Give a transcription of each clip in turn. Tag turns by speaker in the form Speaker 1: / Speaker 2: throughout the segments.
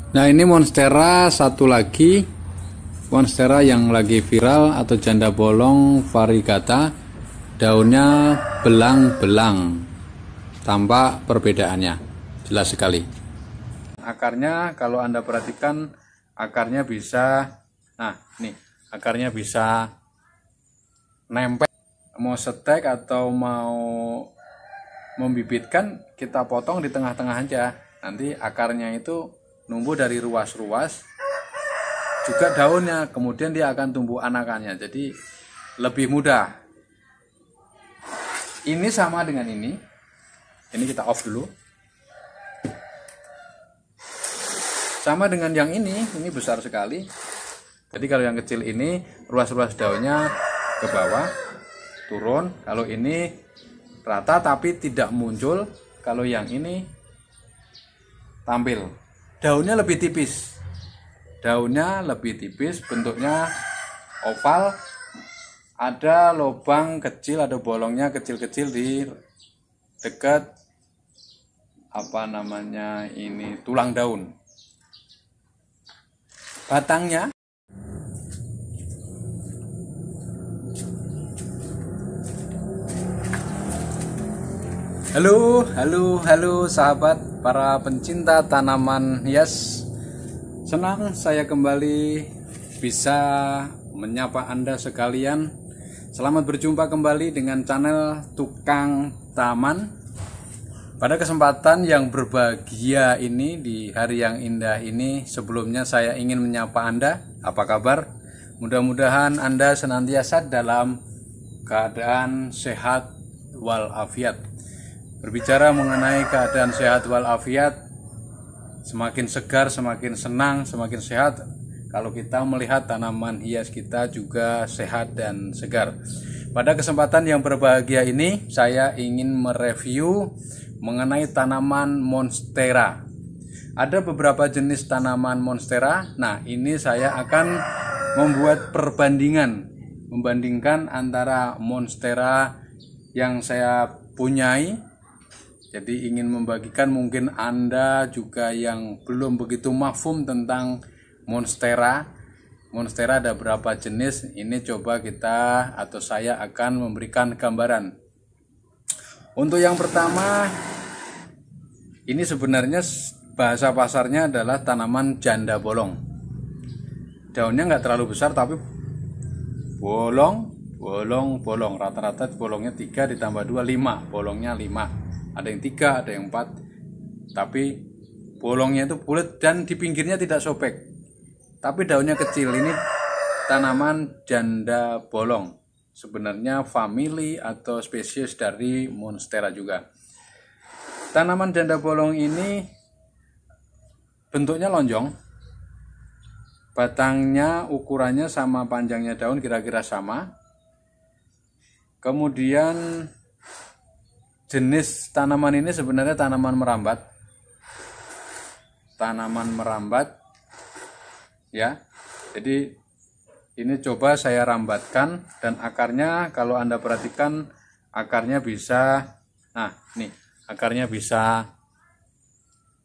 Speaker 1: Nah, ini monstera satu lagi, monstera yang lagi viral atau janda bolong variegata. Daunnya belang-belang, tampak perbedaannya jelas sekali. Akarnya kalau Anda perhatikan, akarnya bisa, nah nih, akarnya bisa nempel. Mau setek atau mau membibitkan, kita potong di tengah-tengah aja. Nanti akarnya itu numbuh dari ruas-ruas, juga daunnya, kemudian dia akan tumbuh anakannya, jadi lebih mudah. Ini sama dengan ini kita off dulu. Sama dengan yang ini besar sekali. Jadi kalau yang kecil ini ruas-ruas daunnya ke bawah turun, kalau ini rata tapi tidak muncul, kalau yang ini tampil. Daunnya lebih tipis. Bentuknya oval, ada lubang kecil, ada bolongnya kecil-kecil di dekat tulang daun. Batangnya Halo sahabat para pencinta tanaman hias. Senang saya kembali bisa menyapa Anda sekalian. Selamat berjumpa kembali dengan channel Tukang Taman. Pada kesempatan yang berbahagia ini, di hari yang indah ini, sebelumnya saya ingin menyapa Anda. Apa kabar? Mudah-mudahan Anda senantiasa dalam keadaan sehat walafiat. Berbicara mengenai keadaan sehat walafiat, semakin segar, semakin senang, semakin sehat kalau kita melihat tanaman hias kita juga sehat dan segar. Pada kesempatan yang berbahagia ini, saya ingin mereview mengenai tanaman monstera. Ada beberapa jenis tanaman monstera. Nah, ini saya akan membuat membandingkan antara monstera yang saya punyai. Jadi ingin membagikan, mungkin Anda juga yang belum begitu mafhum tentang monstera. Monstera ada berapa jenis? Ini coba saya akan memberikan gambaran. Untuk yang pertama, ini sebenarnya bahasa pasarnya adalah tanaman janda bolong. Daunnya nggak terlalu besar tapi bolong. Rata-rata bolongnya 3 ditambah 2, 5. Bolongnya 5. Ada yang 3, ada yang 4. Tapi bolongnya itu bulat dan di pinggirnya tidak sobek. Tapi daunnya kecil. Ini tanaman janda bolong. Sebenarnya famili atau spesies dari monstera juga. Tanaman janda bolong ini bentuknya lonjong. Batangnya ukurannya sama panjangnya daun, kira-kira sama. Kemudian jenis tanaman ini sebenarnya tanaman merambat. Ya. Jadi ini coba saya rambatkan, dan akarnya kalau Anda perhatikan, akarnya bisa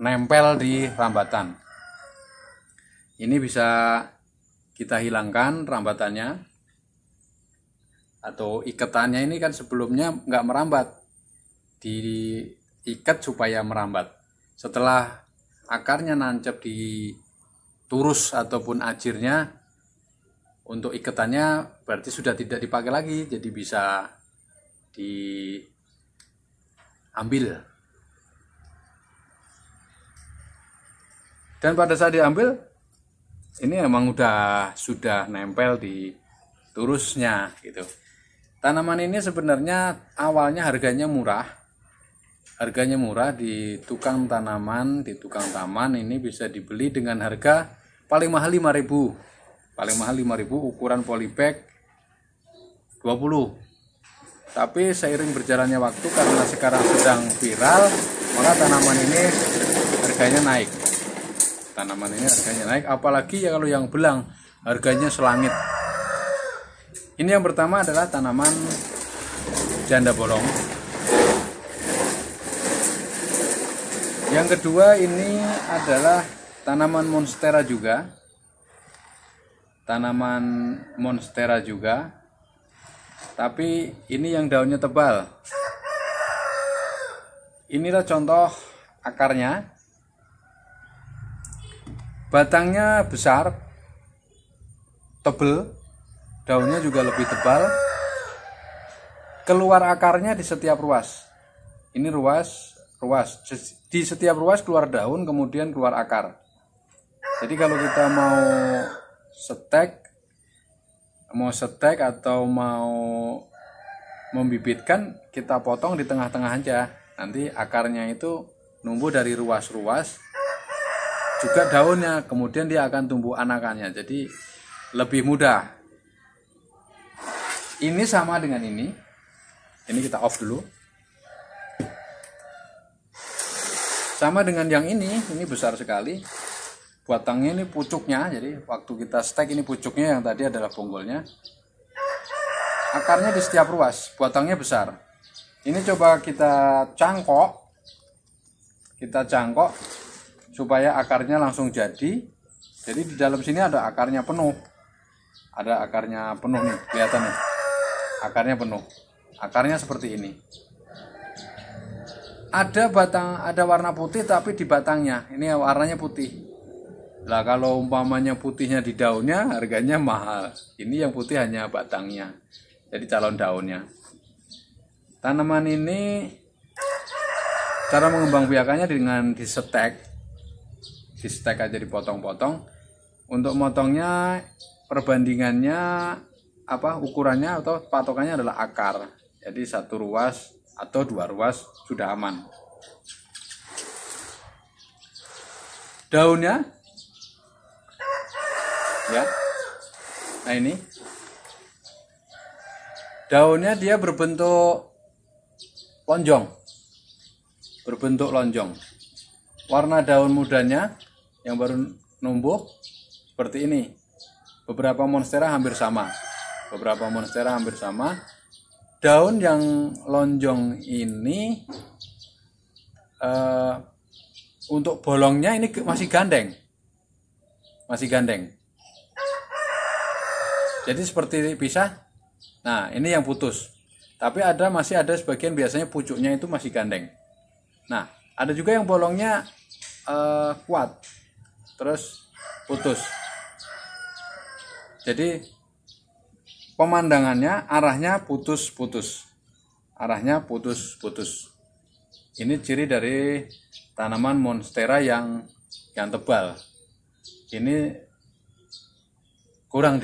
Speaker 1: nempel di rambatan. Ini bisa kita hilangkan rambatannya atau ikatannya. Ini kan sebelumnya nggak merambat, diikat supaya merambat. Setelah akarnya nancap di turus ataupun ajirnya, untuk ikatannya berarti sudah tidak dipakai lagi, jadi bisa diambil. Dan pada saat diambil, ini emang sudah nempel di turusnya gitu. Tanaman ini sebenarnya awalnya harganya murah di tukang taman ini bisa dibeli dengan harga paling mahal 5.000, ukuran polybag 20. Tapi seiring berjalannya waktu, karena sekarang sedang viral, maka tanaman ini harganya naik. Apalagi ya kalau yang belang, harganya selangit. Ini yang pertama adalah tanaman janda bolong. Yang kedua ini adalah tanaman monstera juga, tapi ini yang daunnya tebal. Inilah contoh akarnya. Batangnya besar, tebal, daunnya juga lebih tebal. Keluar akarnya di setiap ruas. Ini ruas. Di setiap ruas keluar daun, kemudian keluar akar. Jadi kalau kita mau setek atau mau membibitkan, kita potong di tengah-tengah aja. Nanti akarnya itu numbuh dari ruas-ruas, juga daunnya, kemudian dia akan tumbuh anakannya. Jadi lebih mudah. Ini sama dengan ini. Ini kita off dulu. Sama dengan yang ini besar sekali. Batangnya ini pucuknya, jadi waktu kita stek ini pucuknya, yang tadi adalah bonggolnya. Akarnya di setiap ruas, batangnya besar. Ini coba kita cangkok supaya akarnya langsung jadi. Jadi di dalam sini ada akarnya penuh. Ada akarnya penuh nih, kelihatan nih. Akarnya penuh. Akarnya seperti ini. Ada warna putih tapi di batangnya. Ini warnanya putih. Lah kalau umpamanya putihnya di daunnya, harganya mahal. Ini yang putih hanya batangnya. Jadi calon daunnya. Tanaman ini cara mengembangbiakannya dengan disetek. Disetek aja, dipotong-potong. Untuk motongnya perbandingannya ukurannya atau patokannya adalah akar. Jadi 1 ruas atau 2 ruas sudah aman. Daunnya ya. Nah, ini daunnya dia berbentuk lonjong. Warna daun mudanya yang baru numbuh seperti ini. Beberapa monstera hampir sama. Daun yang lonjong ini untuk bolongnya ini masih gandeng. Jadi seperti pisah. Nah, ini yang putus. Tapi masih ada sebagian, biasanya pucuknya itu masih gandeng. Nah, ada juga yang bolongnya kuat, terus putus. Jadi pemandangannya arahnya putus-putus. Ini ciri dari tanaman monstera yang tebal. Ini kurang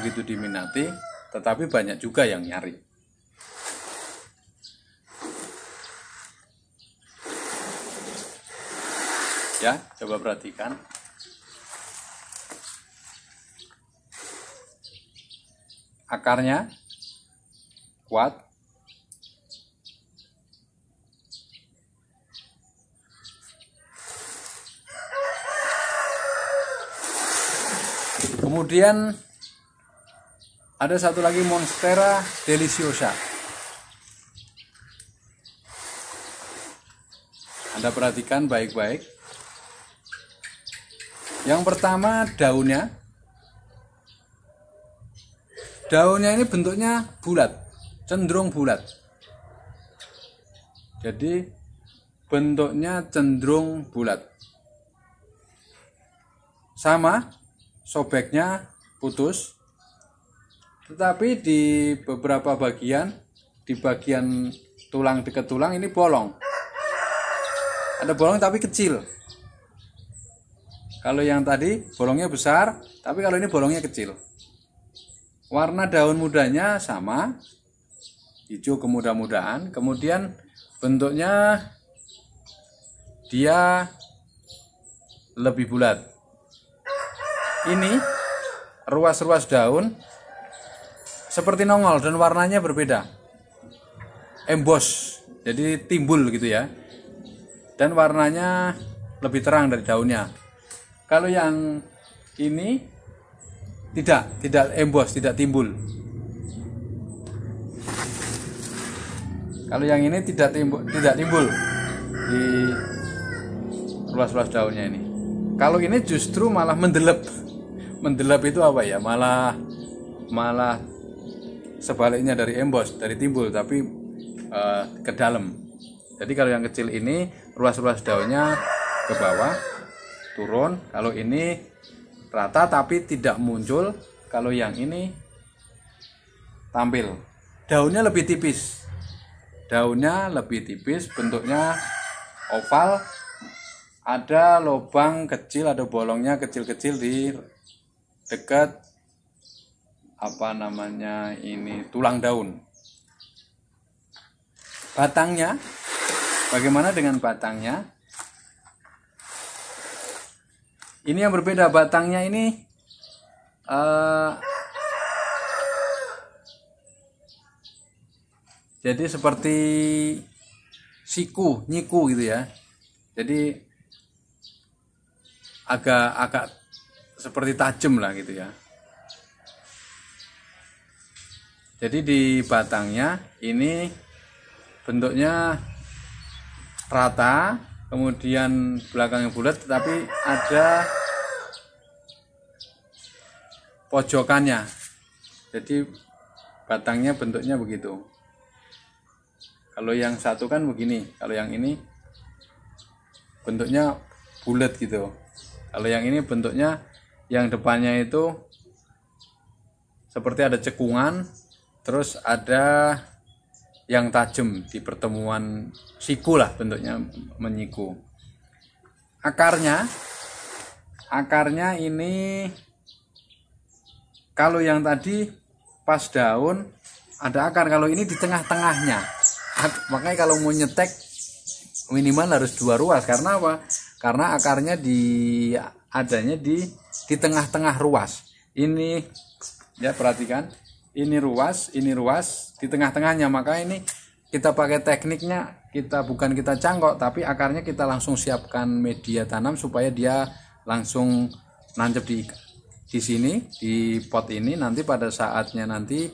Speaker 1: begitu diminati, tetapi banyak juga yang nyari. Ya, coba perhatikan. Akarnya kuat. Kemudian ada satu lagi Monstera deliciosa. Anda perhatikan baik-baik. Yang pertama daunnya. Daunnya ini bentuknya bulat, cenderung bulat. Jadi bentuknya cenderung bulat. Sama, sobeknya putus. Tetapi di beberapa bagian, di bagian tulang, dekat tulang ini bolong. Ada bolong tapi kecil. Kalau yang tadi bolongnya besar, tapi kalau ini bolongnya kecil. Warna daun mudanya sama, hijau kemuda-mudaan. Kemudian bentuknya dia lebih bulat. Ini ruas-ruas daun seperti nongol dan warnanya berbeda. Emboss, jadi timbul gitu ya. Dan warnanya lebih terang dari daunnya. Kalau yang ini tidak emboss, tidak timbul. Kalau yang ini tidak timbul di ruas-ruas daunnya ini. Kalau ini justru malah mendelep. Mendelep itu apa ya? Malah sebaliknya dari embos, dari timbul, tapi ke dalam. Jadi kalau yang kecil ini ruas-ruas daunnya ke bawah turun, kalau ini rata tapi tidak muncul, kalau yang ini tampil. Daunnya lebih tipis. Daunnya lebih tipis, bentuknya oval, ada lubang kecil, ada bolongnya kecil-kecil di dekat ini tulang daun. Batangnya, bagaimana dengan batangnya? Ini yang berbeda, batangnya ini jadi seperti nyiku gitu ya. Jadi agak seperti tajam lah gitu ya. Jadi di batangnya ini bentuknya rata, kemudian belakangnya bulat, tetapi ada pojokannya. Jadi batangnya bentuknya begitu. Kalau yang satu kan begini, kalau yang ini bentuknya bulat gitu. Kalau yang ini bentuknya, yang depannya itu seperti ada cekungan, terus ada yang tajam di pertemuan siku lah, bentuknya menyiku. Akarnya ini, kalau yang tadi pas daun ada akar, kalau ini di tengah-tengahnya. Makanya kalau mau nyetek minimal harus 2 ruas. Karena apa? Karena akarnya adanya di tengah-tengah ruas. Ini ya, perhatikan, ini ruas di tengah-tengahnya. Maka ini kita pakai tekniknya, bukan kita cangkok, tapi akarnya kita langsung siapkan media tanam supaya dia langsung nancep di sini, di pot ini. Nanti pada saatnya nanti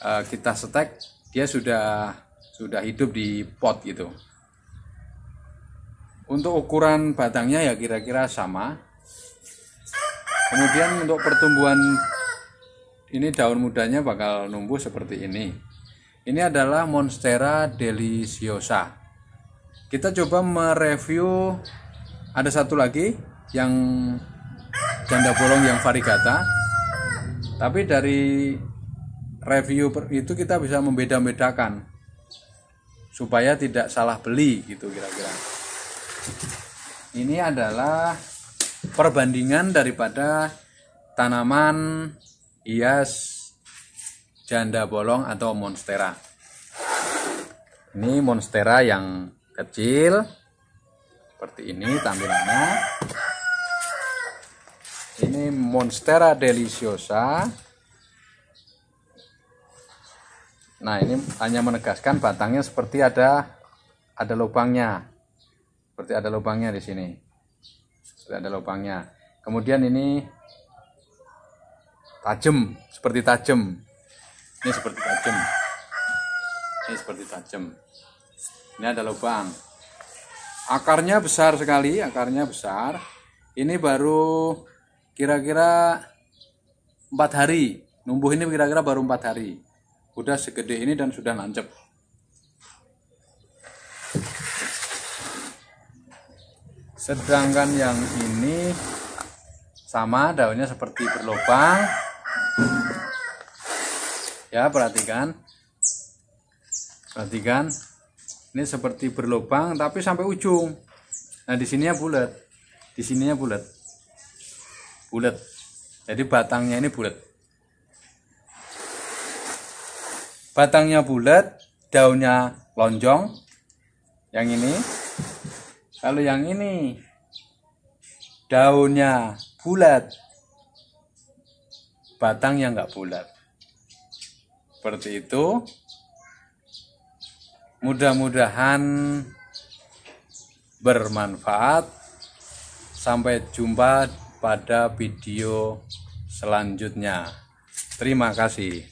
Speaker 1: kita setek, dia sudah hidup di pot gitu. Untuk ukuran batangnya ya kira-kira sama. Kemudian untuk pertumbuhan ini, daun mudanya bakal numbuh seperti ini. Ini adalah Monstera deliciosa. Kita coba mereview, ada satu lagi yang janda bolong yang variegata. Tapi dari review itu kita bisa membeda-bedakan supaya tidak salah beli gitu kira-kira. Ini adalah perbandingan daripada tanaman hias janda bolong atau monstera. Ini monstera yang kecil seperti ini tampilannya. Ini Monstera deliciosa. Nah, ini hanya menegaskan batangnya seperti ada lubangnya. Seperti ada lubangnya di sini. Seperti ada lubangnya. Kemudian ini tajam, seperti tajam. Ini seperti tajam. Ini seperti tajam. Ini ada lubang. Akarnya besar sekali, akarnya besar. Ini baru kira-kira 4 hari. Numbuh ini kira-kira baru 4 hari. Udah segede ini dan sudah nancep. Sedangkan yang ini sama, daunnya seperti berlubang. Ya, perhatikan. Perhatikan. Ini seperti berlubang tapi sampai ujung. Nah, di sininya bulat. Di sininya bulat. Bulat. Jadi batangnya ini bulat. Batangnya bulat, daunnya lonjong. Yang ini. Kalau yang ini daunnya bulat, batangnya nggak bulat. Seperti itu. Mudah-mudahan bermanfaat. Sampai jumpa pada video selanjutnya. Terima kasih.